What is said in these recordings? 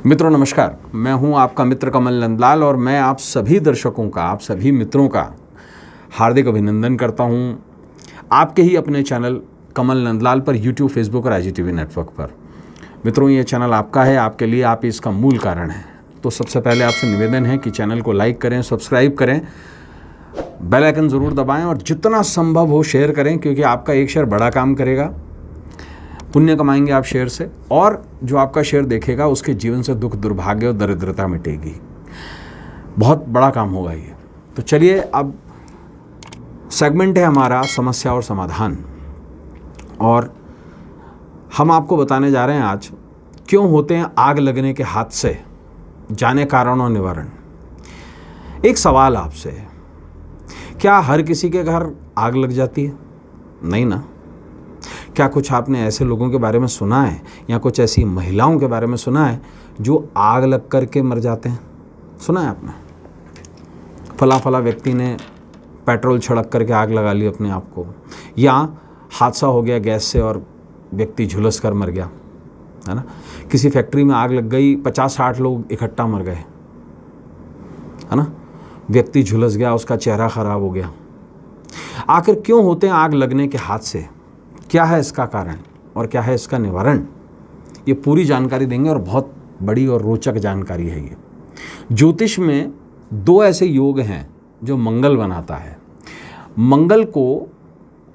मित्रों नमस्कार, मैं हूं आपका मित्र कमल नंदलाल और मैं आप सभी दर्शकों का, आप सभी मित्रों का हार्दिक अभिनंदन करता हूं आपके ही अपने चैनल कमल नंदलाल पर यूट्यूब, फेसबुक और IGTV नेटवर्क पर। मित्रों, ये चैनल आपका है, आपके लिए, आप इसका मूल कारण है। तो सबसे पहले आपसे निवेदन है कि चैनल को लाइक करें, सब्सक्राइब करें, बेल आइकन ज़रूर दबाएं और जितना संभव हो शेयर करें, क्योंकि आपका एक शेयर बड़ा काम करेगा। पुण्य कमाएंगे आप शेयर से, और जो आपका शेयर देखेगा उसके जीवन से दुख, दुर्भाग्य और दरिद्रता मिटेगी। बहुत बड़ा काम होगा ये। तो चलिए, अब सेगमेंट है हमारा समस्या और समाधान, और हम आपको बताने जा रहे हैं आज क्यों होते हैं आग लगने के हादसे, जाने कारण और निवारण। एक सवाल आपसे है, क्या हर किसी के घर आग लग जाती है? नहीं ना। क्या कुछ आपने ऐसे लोगों के बारे में सुना है या कुछ ऐसी महिलाओं के बारे में सुना है जो आग लग करके मर जाते हैं? सुना है आपने? फला व्यक्ति ने पेट्रोल छिड़क करके आग लगा ली अपने आप को, या हादसा हो गया गैस से और व्यक्ति झुलस कर मर गया, है ना। किसी फैक्ट्री में आग लग गई, 50-60 लोग इकट्ठा मर गए, है ना। व्यक्ति झुलस गया, उसका चेहरा खराब हो गया। आखिर क्यों होते हैं आग लगने के हादसे? क्या है इसका कारण और क्या है इसका निवारण? ये पूरी जानकारी देंगे, और बहुत बड़ी और रोचक जानकारी है ये। ज्योतिष में 2 ऐसे योग हैं जो मंगल बनाता है। मंगल को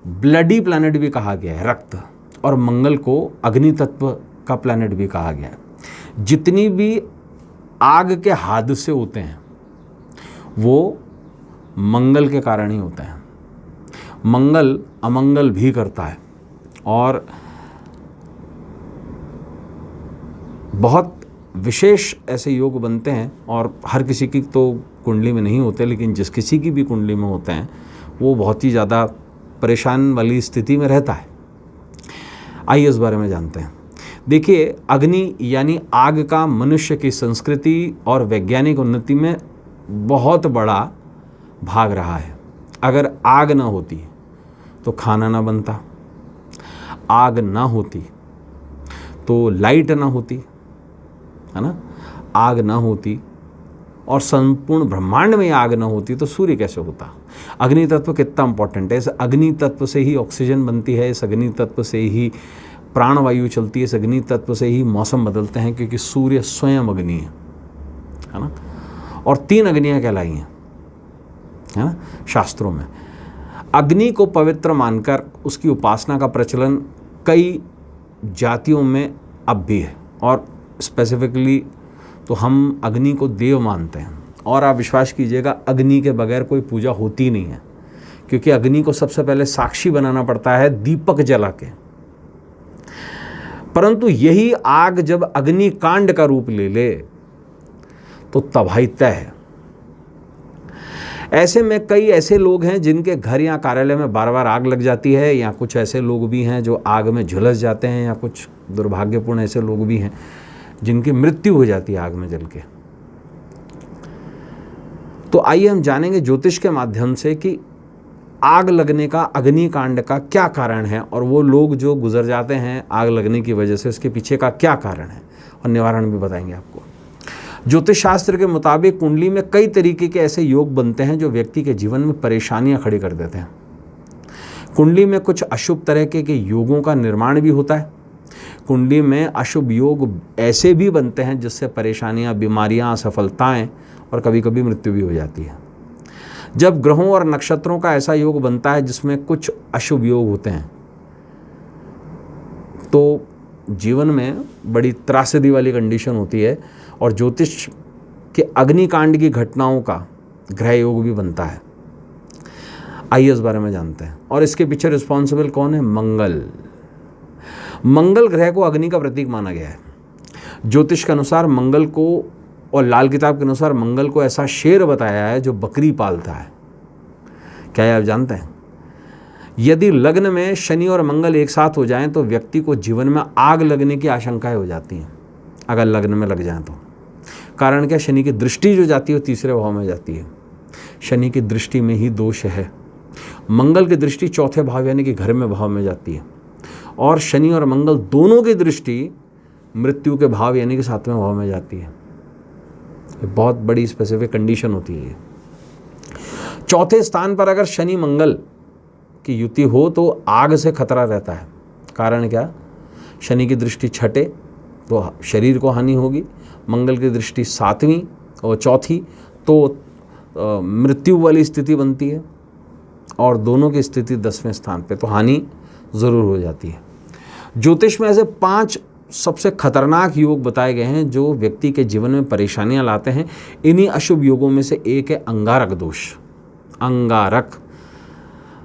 ब्लडी प्लैनेट भी कहा गया है, रक्त, और मंगल को अग्नि तत्व का प्लैनेट भी कहा गया है। जितनी भी आग के हादसे होते हैं वो मंगल के कारण ही होते हैं। मंगल अमंगल भी करता है, और बहुत विशेष ऐसे योग बनते हैं, और हर किसी की तो कुंडली में नहीं होते, लेकिन जिस किसी की भी कुंडली में होते हैं वो बहुत ही ज़्यादा परेशान वाली स्थिति में रहता है। आइए इस बारे में जानते हैं। देखिए, अग्नि यानी आग का मनुष्य की संस्कृति और वैज्ञानिक उन्नति में बहुत बड़ा भाग रहा है। अगर आग ना होती तो खाना ना बनता, आग ना होती तो लाइट ना होती, है ना। आग ना होती और संपूर्ण ब्रह्मांड में आग ना होती तो सूर्य कैसे होता? अग्नि तत्व कितना इंपॉर्टेंट है। इस अग्नि तत्व से ही ऑक्सीजन बनती है, इस अग्नि तत्व से ही प्राणवायु चलती है, इस अग्नि तत्व से ही मौसम बदलते हैं, क्योंकि सूर्य स्वयं अग्नि है ना। और 3 अग्नियाँ कहलाई हैं, है ना, शास्त्रों में। अग्नि को पवित्र मानकर उसकी उपासना का प्रचलन कई जातियों में अब भी है, और स्पेसिफिकली तो हम अग्नि को देव मानते हैं। और आप विश्वास कीजिएगा, अग्नि के बगैर कोई पूजा होती नहीं है, क्योंकि अग्नि को सबसे पहले साक्षी बनाना पड़ता है दीपक जला के। परंतु यही आग जब अग्निकांड का रूप ले ले तो तबाही तय है। ऐसे में कई ऐसे लोग हैं जिनके घर या कार्यालय में बार बार आग लग जाती है, या कुछ ऐसे लोग भी हैं जो आग में झुलस जाते हैं, या कुछ दुर्भाग्यपूर्ण ऐसे लोग भी हैं जिनकी मृत्यु हो जाती है आग में जल के। तो आइए हम जानेंगे ज्योतिष के माध्यम से कि आग लगने का, अग्निकांड का क्या कारण है, और वो लोग जो गुजर जाते हैं आग लगने की वजह से, उसके पीछे का क्या कारण है, और निवारण भी बताएंगे आपको। ज्योतिष शास्त्र के मुताबिक कुंडली में कई तरीके के ऐसे योग बनते हैं जो व्यक्ति के जीवन में परेशानियां खड़ी कर देते हैं। कुंडली में कुछ अशुभ तरह के योगों का निर्माण भी होता है। कुंडली में अशुभ योग ऐसे भी बनते हैं जिससे परेशानियां, बीमारियां, असफलताएं और कभी कभी मृत्यु भी हो जाती है। जब ग्रहों और नक्षत्रों का ऐसा योग बनता है जिसमें कुछ अशुभ योग होते हैं तो जीवन में बड़ी त्रासदी वाली कंडीशन होती है, और ज्योतिष के अग्निकांड की घटनाओं का ग्रह योग भी बनता है। आइए इस बारे में जानते हैं। और इसके पीछे रिस्पॉन्सिबल कौन है? मंगल। मंगल ग्रह को अग्नि का प्रतीक माना गया है। ज्योतिष के अनुसार मंगल को, और लाल किताब के अनुसार मंगल को ऐसा शेर बताया है जो बकरी पालता है। क्या ये आप जानते हैं? यदि लग्न में शनि और मंगल एक साथ हो जाएं तो व्यक्ति को जीवन में आग लगने की आशंकाएं हो जाती हैं, अगर लग्न में लग जाएं तो। कारण क्या? शनि की दृष्टि जो जाती है वो 3रे भाव में जाती है। शनि की दृष्टि में ही दोष है। मंगल की दृष्टि 4थे भाव यानी कि घर में भाव में जाती है, और शनि और मंगल दोनों की दृष्टि मृत्यु के भाव यानी कि 7वें भाव में जाती है। ये बहुत बड़ी स्पेसिफिक कंडीशन होती है। चौथे स्थान पर अगर शनि मंगल की युति हो तो आग से खतरा रहता है। कारण क्या? शनि की दृष्टि छठे तो शरीर को हानि होगी, मंगल की दृष्टि 7वीं और चौथी तो मृत्यु वाली स्थिति बनती है, और दोनों की स्थिति 10वें स्थान पे तो हानि ज़रूर हो जाती है। ज्योतिष में ऐसे 5 सबसे खतरनाक योग बताए गए हैं जो व्यक्ति के जीवन में परेशानियां लाते हैं। इन्हीं अशुभ योगों में से एक है अंगारक दोष। अंगारक,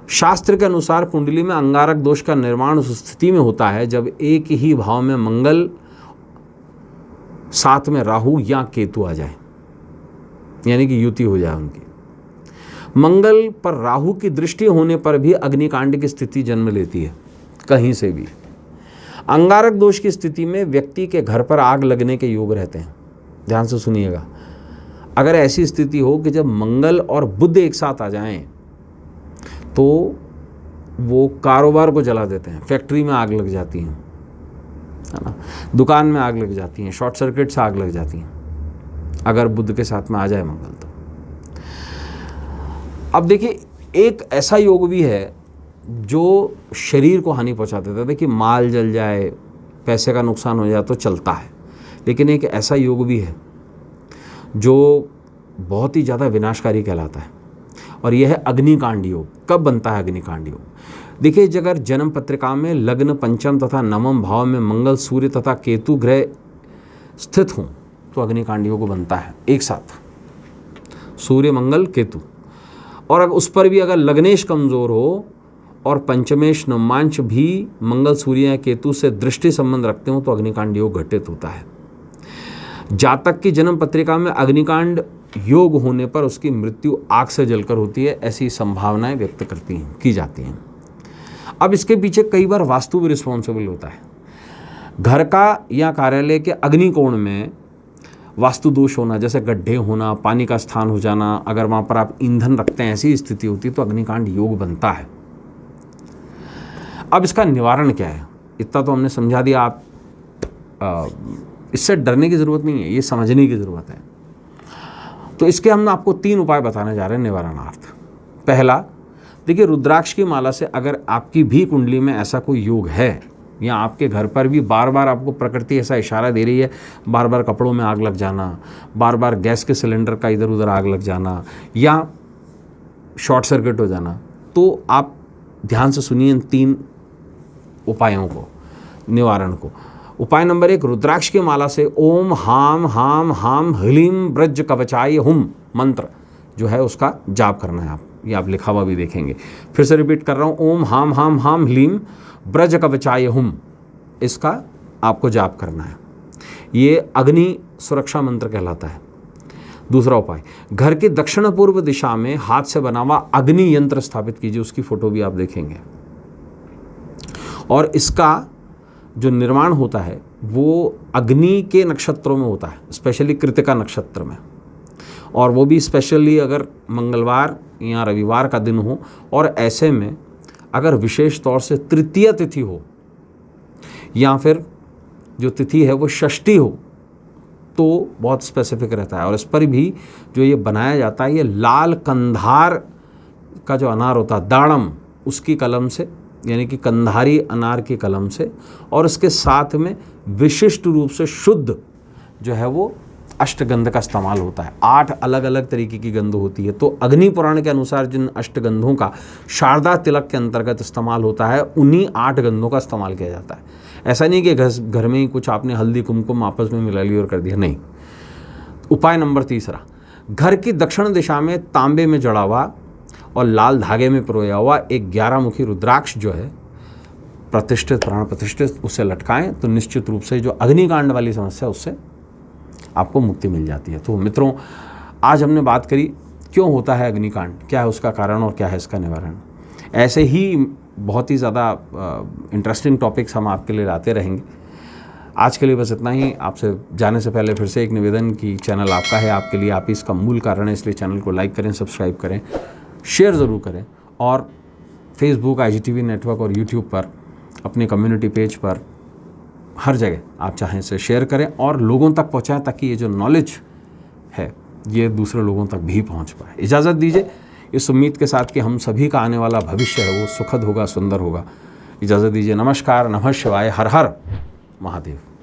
शास्त्र के अनुसार कुंडली में अंगारक दोष का निर्माण उस स्थिति में होता है जब एक ही भाव में मंगल, साथ में राहु या केतु आ जाए, यानी कि युति हो जाए उनकी। मंगल पर राहु की दृष्टि होने पर भी अग्निकांड की स्थिति जन्म लेती है कहीं से भी। अंगारक दोष की स्थिति में व्यक्ति के घर पर आग लगने के योग रहते हैं। ध्यान से सुनिएगा, अगर ऐसी स्थिति हो कि जब मंगल और बुध एक साथ आ जाएं तो वो कारोबार को जला देते हैं, फैक्ट्री में आग लग जाती है ना, दुकान में आग लग जाती है, शॉर्ट सर्किट से आग लग जाती है अगर बुध के साथ में आ जाए मंगल तो। अब देखिए, एक ऐसा योग भी है जो शरीर को हानि पहुंचा देता है। देखिए, माल जल जाए, पैसे का नुकसान हो जाए तो चलता है, लेकिन एक ऐसा योग भी है जो बहुत ही ज़्यादा विनाशकारी कहलाता है, और यह है अग्निकांड योग। कब बनता है अग्निकांड योग? देखिए, अगर जन्म पत्रिका में लग्न पंचम तथा नवम भाव में मंगल, सूर्य तथा केतु ग्रह स्थित हों तो अग्निकांड योग बनता है एक साथ, सूर्य मंगल केतु। और अगर उस पर भी अगर लग्नेश कमज़ोर हो और पंचमेश नवमांश भी मंगल, सूर्य या केतु से दृष्टि संबंध रखते हो तो अग्निकांड योग घटित होता है। जातक की जन्म पत्रिका में अग्निकांड योग होने पर उसकी मृत्यु आग से जलकर होती है, ऐसी संभावनाएं व्यक्त की जाती हैं। अब इसके पीछे कई बार वास्तु भी रिस्पॉन्सिबल होता है। घर का या कार्यालय के अग्निकोण में वास्तु दोष होना, जैसे गड्ढे होना, पानी का स्थान हो जाना, अगर वहाँ पर आप ईंधन रखते हैं, ऐसी स्थिति होती है तो अग्निकांड योग बनता है। अब इसका निवारण क्या है? इतना तो हमने समझा दिया। आप इससे डरने की ज़रूरत नहीं है, ये समझने की ज़रूरत है। तो इसके हम आपको 3 उपाय बताने जा रहे हैं निवारणार्थ। पहला, देखिए, रुद्राक्ष की माला से अगर आपकी भी कुंडली में ऐसा कोई योग है या आपके घर पर भी बार बार आपको प्रकृति ऐसा इशारा दे रही है, बार बार कपड़ों में आग लग जाना, बार बार गैस के सिलेंडर का इधर उधर आग लग जाना या शॉर्ट सर्किट हो जाना, तो आप ध्यान से सुनिए इन 3 उपायों को, निवारण को। उपाय नंबर 1, रुद्राक्ष की माला से ओम हाम हाम हाम ह्लीम ब्रज कवचाय हुम मंत्र जो है उसका जाप करना है। ये आप लिखा हुआ भी देखेंगे। फिर से रिपीट कर रहा हूँ, ओम हाम हाम हाम ह्लीम ब्रज कवचाय हुम, इसका आपको जाप करना है। ये अग्नि सुरक्षा मंत्र कहलाता है। दूसरा उपाय, घर की दक्षिण पूर्व दिशा में हाथ से बना हुआ अग्नि यंत्र स्थापित कीजिए, उसकी फोटो भी आप देखेंगे। और इसका जो निर्माण होता है वो अग्नि के नक्षत्रों में होता है, स्पेशली कृतिका नक्षत्र में, और वो भी स्पेशली अगर मंगलवार या रविवार का दिन हो, और ऐसे में अगर विशेष तौर से तृतीय तिथि हो या फिर जो तिथि है वो षष्ठी हो तो बहुत स्पेसिफिक रहता है। और इस पर भी जो ये बनाया जाता है, ये लाल कंधार का जो अनार होता है, दाड़म, उसकी कलम से, यानी कि कंधारी अनार की कलम से, और उसके साथ में विशिष्ट रूप से शुद्ध जो है वो अष्टगंध का इस्तेमाल होता है। 8 अलग अलग तरीके की गंध होती है। तो अग्नि पुराण के अनुसार जिन अष्टगंधों का शारदा तिलक के अंतर्गत इस्तेमाल होता है, उन्हीं 8 गंधों का इस्तेमाल किया जाता है। ऐसा नहीं कि घर में ही कुछ आपने हल्दी कुमकुम आपस में मिला ली और कर दिया, नहीं। उपाय नंबर 3, घर की दक्षिण दिशा में तांबे में जड़ा हुआ और लाल धागे में पिरोया हुआ एक 11 मुखी रुद्राक्ष जो है प्रतिष्ठित, प्राण प्रतिष्ठित, उसे लटकाएं तो निश्चित रूप से जो अग्निकांड वाली समस्या उससे आपको मुक्ति मिल जाती है। तो मित्रों, आज हमने बात करी क्यों होता है अग्निकांड, क्या है उसका कारण और क्या है इसका निवारण। ऐसे ही बहुत ही ज़्यादा इंटरेस्टिंग टॉपिक्स हम आपके लिए लाते रहेंगे। आज के लिए बस इतना ही। आपसे जाने से पहले फिर से एक निवेदन कि चैनल आपका है, आपके लिए, आप ही इसका मूल कारण है, इसलिए चैनल को लाइक करें, सब्सक्राइब करें, शेयर ज़रूर करें, और फेसबुक, IGTV नेटवर्क और यूट्यूब पर अपने कम्युनिटी पेज पर, हर जगह आप चाहें इसे शेयर करें और लोगों तक पहुंचाएं, ताकि ये जो नॉलेज है ये दूसरे लोगों तक भी पहुंच पाए। इजाज़त दीजिए इस उम्मीद के साथ कि हम सभी का आने वाला भविष्य है वो सुखद होगा, सुंदर होगा। इजाज़त दीजिए। नमस्कार, नमः शिवाय, हर हर महादेव।